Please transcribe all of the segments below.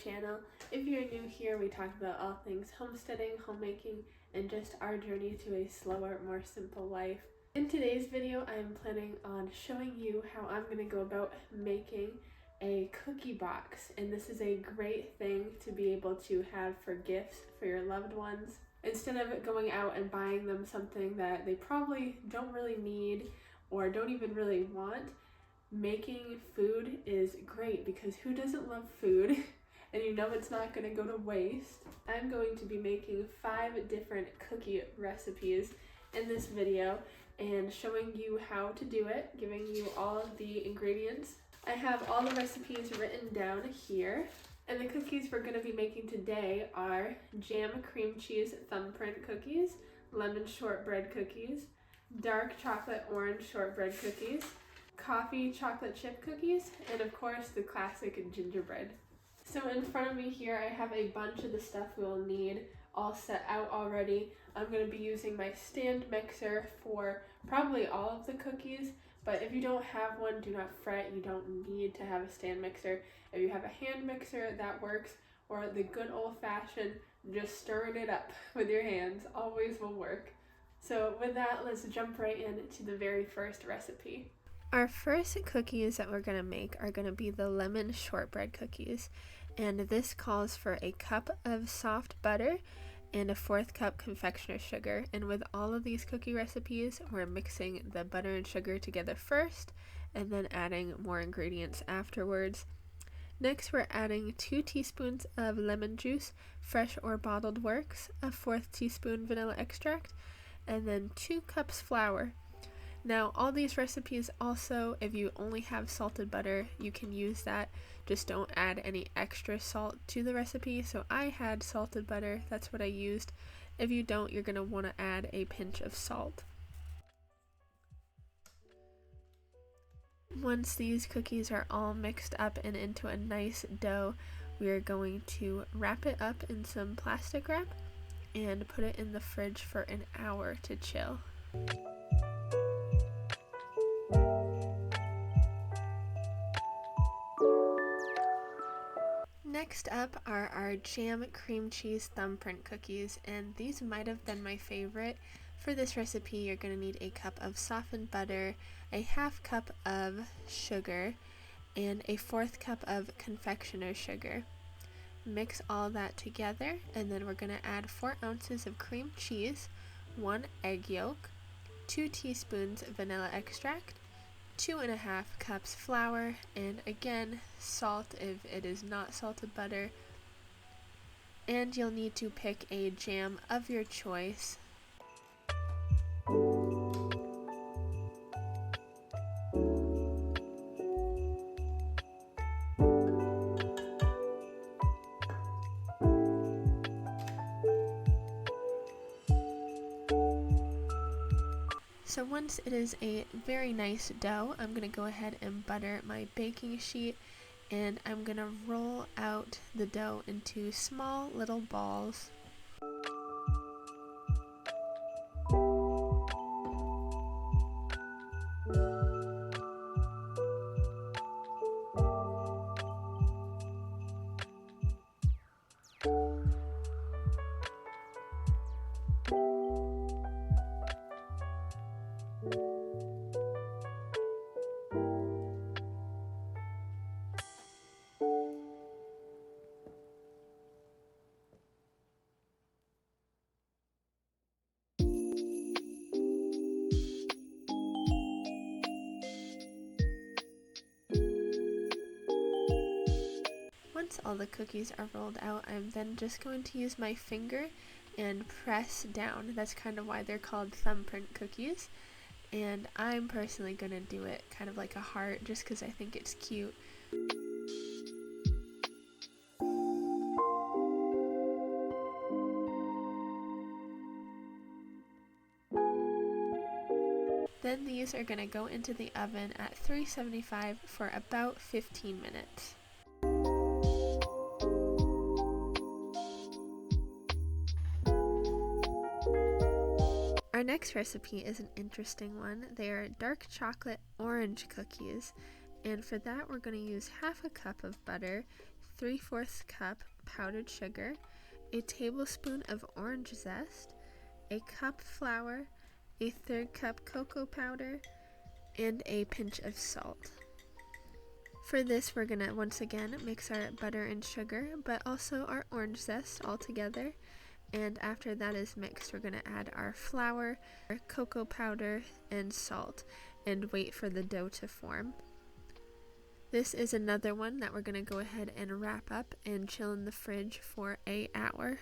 channel. If you're new here, we talk about all things homesteading, homemaking, and just our journey to a slower, more simple life. In today's video, I'm planning on showing you how I'm going to go about making a cookie box, and this is a great thing to be able to have for gifts for your loved ones. Instead of going out and buying them something that they probably don't really need or don't even really want, making food is great because who doesn't love food? And you know it's not going to go to waste. I'm going to be making 5 different cookie recipes in this video and showing you how to do it, giving you all of the ingredients. I have all the recipes written down here. And the cookies we're going to be making today are jam cream cheese thumbprint cookies, lemon shortbread cookies, dark chocolate orange shortbread cookies, coffee chocolate chip cookies, and of course the classic gingerbread. So in front of me here I have a bunch of the stuff we'll need all set out already. I'm going to be using my stand mixer for probably all of the cookies, but if you don't have one, do not fret, you don't need to have a stand mixer. If you have a hand mixer, that works, or the good old-fashioned just stirring it up with your hands always will work. So with that, let's jump right into the very first recipe. Our first cookies that we're going to make are going to be the lemon shortbread cookies, and this calls for a cup of soft butter and a 1/4 cup confectioner's sugar. And with all of these cookie recipes, we're mixing the butter and sugar together first and then adding more ingredients afterwards. Next, we're adding 2 teaspoons of lemon juice, fresh or bottled works, a 1/4 teaspoon vanilla extract, and then 2 cups flour. Now, all these recipes also, if you only have salted butter, you can use that. Just don't add any extra salt to the recipe. So I had salted butter, that's what I used. If you don't, you're going to want to add a pinch of salt. Once these cookies are all mixed up and into a nice dough, we are going to wrap it up in some plastic wrap and put it in the fridge for an hour to chill. Next up are our jam cream cheese thumbprint cookies, and these might have been my favorite. For this recipe, you're going to need a cup of softened butter, a 1/2 cup of sugar, and a 1/4 cup of confectioner's sugar. Mix all that together, and then we're going to add 4 ounces of cream cheese, 1 egg yolk, 2 teaspoons vanilla extract, 2.5 cups flour, and again, salt if it is not salted butter. And you'll need to pick a jam of your choice. So once it is a very nice dough, I'm going to go ahead and butter my baking sheet, and I'm going to roll out the dough into small little balls. Once all the cookies are rolled out, I'm then just going to use my finger and press down. That's kind of why they're called thumbprint cookies. And I'm personally going to do it kind of like a heart just because I think it's cute. Then these are going to go into the oven at 375 for about 15 minutes. Our next recipe is an interesting one. They are dark chocolate orange cookies, and for that we're going to use 1/2 cup of butter, 3/4 cup powdered sugar, a tablespoon of orange zest, a cup flour, a 1/3 cup cocoa powder, and a pinch of salt. For this, we're gonna once again mix our butter and sugar, but also our orange zest all together. And after that is mixed, we're gonna add our flour, our cocoa powder, and salt, and wait for the dough to form. This is another one that we're gonna go ahead and wrap up and chill in the fridge for an hour.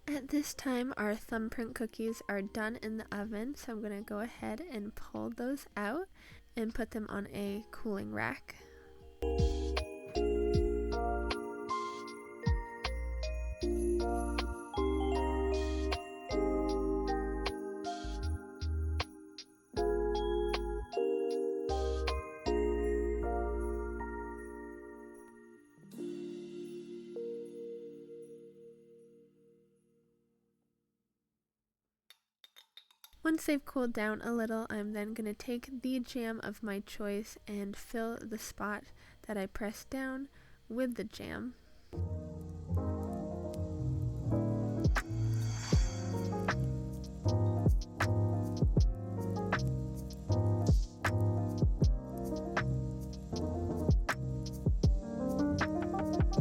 At this time, our thumbprint cookies are done in the oven, so I'm going to go ahead and pull those out and put them on a cooling rack. Once they've cooled down a little, I'm then going to take the jam of my choice and fill the spot that I pressed down with the jam.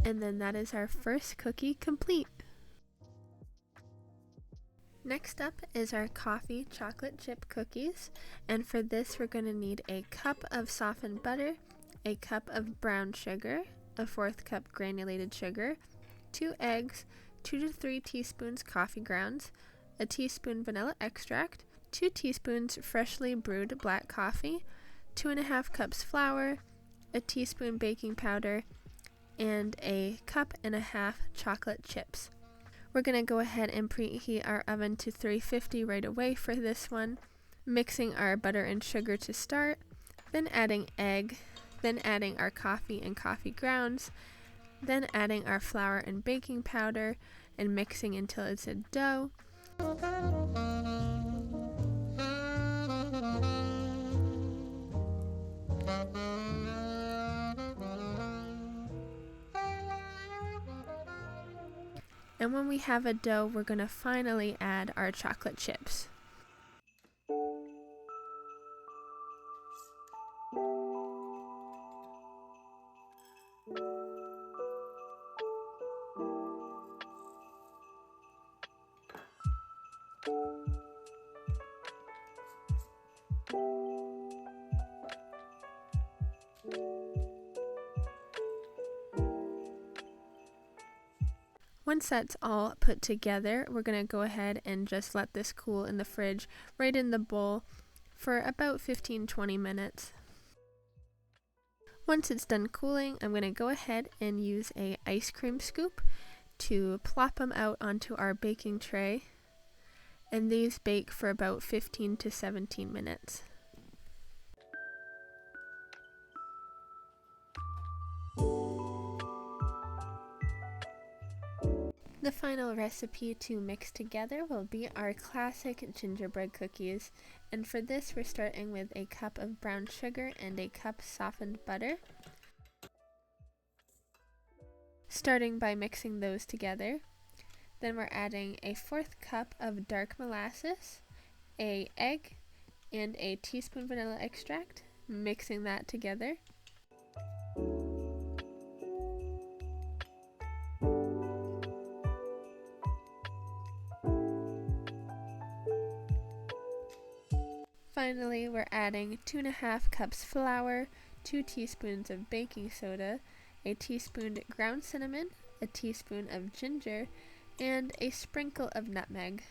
And then that is our first cookie complete. Next up is our coffee chocolate chip cookies, and for this we're going to need a cup of softened butter, a cup of brown sugar, a 1/4 cup granulated sugar, 2 eggs, 2 to 3 teaspoons coffee grounds, a teaspoon vanilla extract, 2 teaspoons freshly brewed black coffee, 2.5 cups flour, a teaspoon baking powder, and a cup and a half chocolate chips. We're going to go ahead and preheat our oven to 350 right away for this one, mixing our butter and sugar to start, then adding egg, then adding our coffee and coffee grounds, then adding our flour and baking powder, and mixing until it's a dough. And when we have a dough, we're going to finally add our chocolate chips. Once that's all put together, we're going to go ahead and just let this cool in the fridge right in the bowl for about 15-20 minutes. Once it's done cooling, I'm going to go ahead and use an ice cream scoop to plop them out onto our baking tray, and these bake for about 15 to 17 minutes. The final recipe to mix together will be our classic gingerbread cookies, and for this we're starting with a cup of brown sugar and a cup softened butter. Starting by mixing those together, then we're adding a 1/4 cup of dark molasses, an egg, and a teaspoon vanilla extract, mixing that together. Finally, we're adding 2.5 cups flour, 2 teaspoons of baking soda, a teaspoon ground cinnamon, a teaspoon of ginger, and a sprinkle of nutmeg.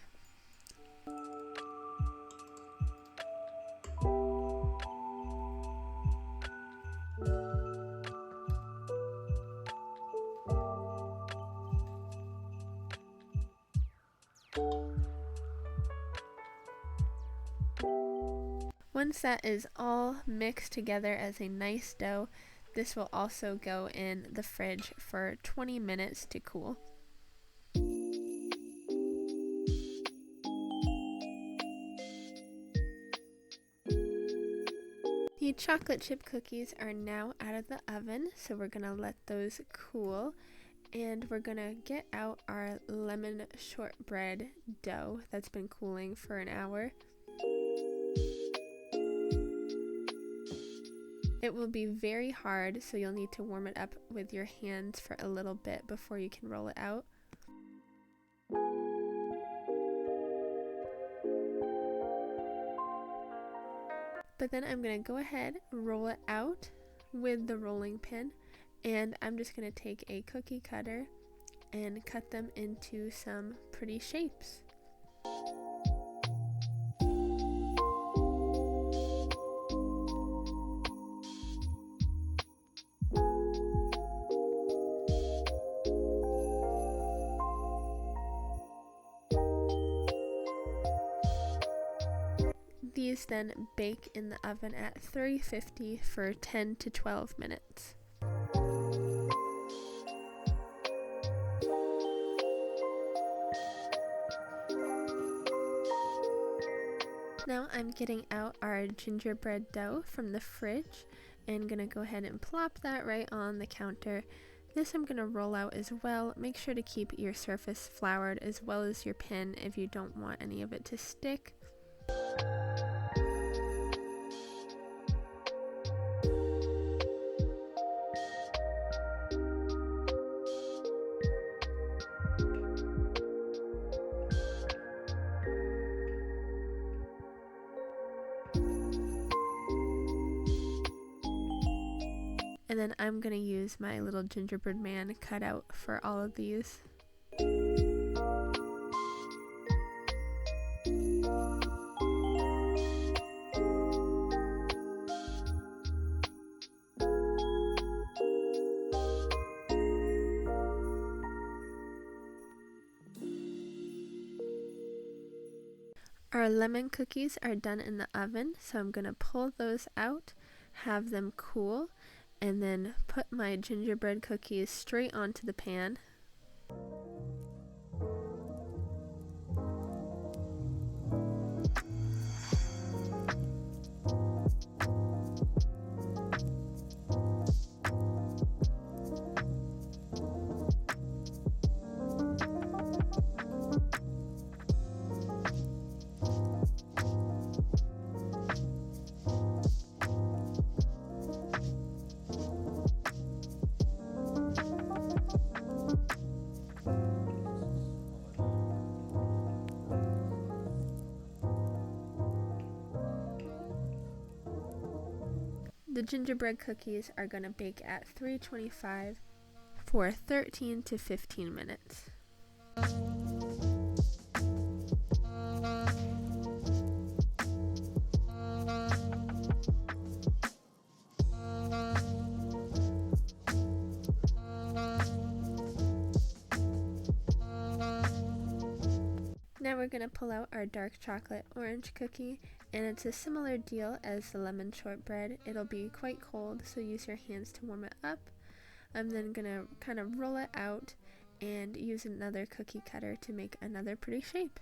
Once that is all mixed together as a nice dough, this will also go in the fridge for 20 minutes to cool. The chocolate chip cookies are now out of the oven, so we're going to let those cool, and we're going to get out our lemon shortbread dough that's been cooling for an hour. It will be very hard, so you'll need to warm it up with your hands for a little bit before you can roll it out. But then I'm going to go ahead, roll it out with the rolling pin, and I'm just going to take a cookie cutter and cut them into some pretty shapes. These then bake in the oven at 350 for 10 to 12 minutes. Now I'm getting out our gingerbread dough from the fridge and gonna go ahead and plop that right on the counter. This I'm gonna roll out as well. Make sure to keep your surface floured as well as your pin if you don't want any of it to stick. And then I'm going to use my little gingerbread man cut out for all of these. Our lemon cookies are done in the oven, so I'm going to pull those out, have them cool, and then put my gingerbread cookies straight onto the pan. The gingerbread cookies are going to bake at 325 for 13 to 15 minutes. Now we're going to pull out our dark chocolate orange cookie, and it's a similar deal as the lemon shortbread. It'll be quite cold, so use your hands to warm it up. I'm then going to kind of roll it out and use another cookie cutter to make another pretty shape.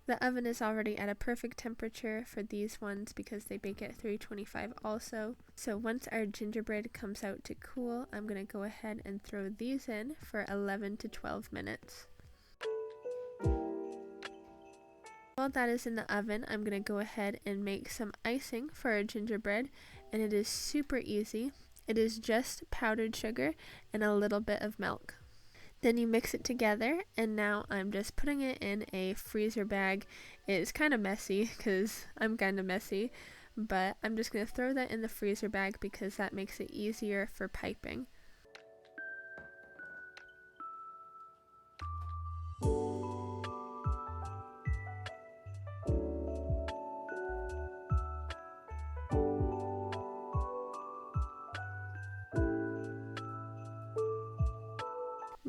The oven is already at a perfect temperature for these ones because they bake at 325 also. So once our gingerbread comes out to cool, I'm going to go ahead and throw these in for 11 to 12 minutes. While that is in the oven, I'm going to go ahead and make some icing for our gingerbread, and it is super easy. It is just powdered sugar and a little bit of milk. Then you mix it together, and now I'm just putting it in a freezer bag. It's kind of messy because I'm kind of messy, but I'm just going to throw that in the freezer bag because that makes it easier for piping.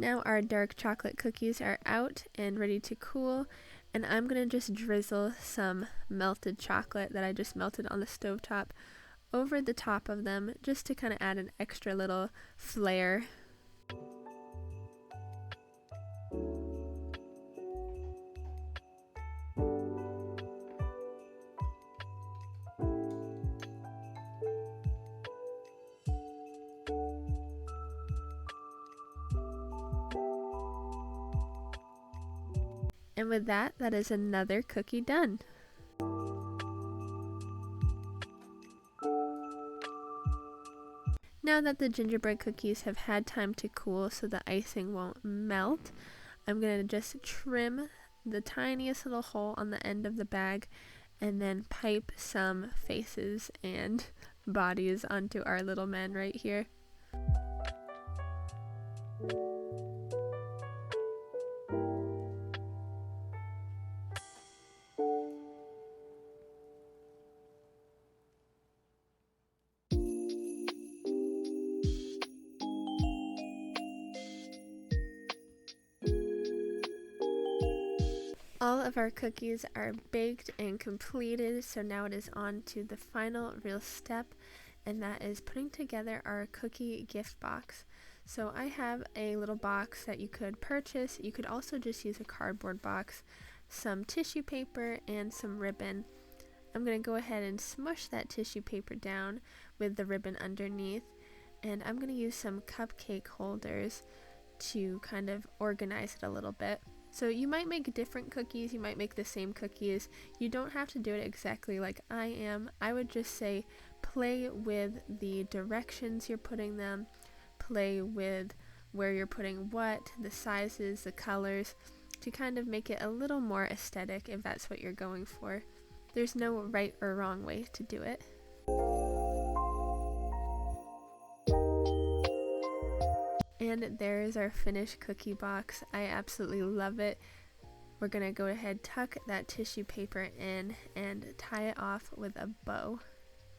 Now our dark chocolate cookies are out and ready to cool, and I'm going to just drizzle some melted chocolate that I just melted on the stovetop over the top of them, just to kind of add an extra little flair. And with that, that is another cookie done. Now that the gingerbread cookies have had time to cool so the icing won't melt, I'm going to just trim the tiniest little hole on the end of the bag and then pipe some faces and bodies onto our little men right here. All of our cookies are baked and completed, so now it is on to the final real step, and that is putting together our cookie gift box. So I have a little box that you could purchase. You could also just use a cardboard box, some tissue paper, and some ribbon. I'm going to go ahead and smush that tissue paper down with the ribbon underneath, and I'm going to use some cupcake holders to kind of organize it a little bit. So you might make different cookies, you might make the same cookies. You don't have to do it exactly like I am. I would just say play with the directions you're putting them, play with where you're putting what, the sizes, the colors, to kind of make it a little more aesthetic if that's what you're going for. There's no right or wrong way to do it. And there is our finished cookie box. I absolutely love it. We're going to go ahead, tuck that tissue paper in and tie it off with a bow.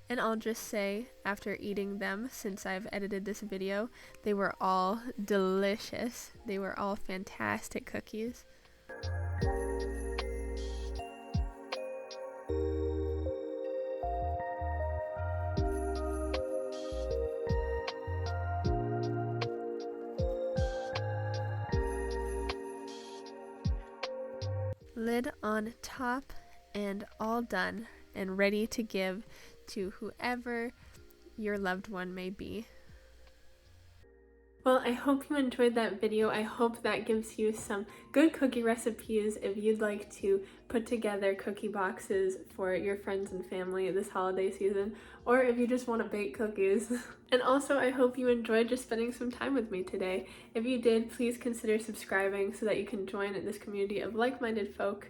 And I'll just say, after eating them, since I've edited this video, they were all delicious. They were all fantastic cookies. Lid on top and all done and ready to give to whoever your loved one may be. Well, I hope you enjoyed that video. I hope that gives you some good cookie recipes if you'd like to put together cookie boxes for your friends and family this holiday season, or if you just want to bake cookies. And also, I hope you enjoyed just spending some time with me today. If you did, please consider subscribing so that you can join this community of like-minded folk.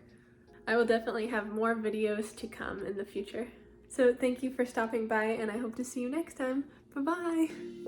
I will definitely have more videos to come in the future. So thank you for stopping by, and I hope to see you next time. Bye-bye!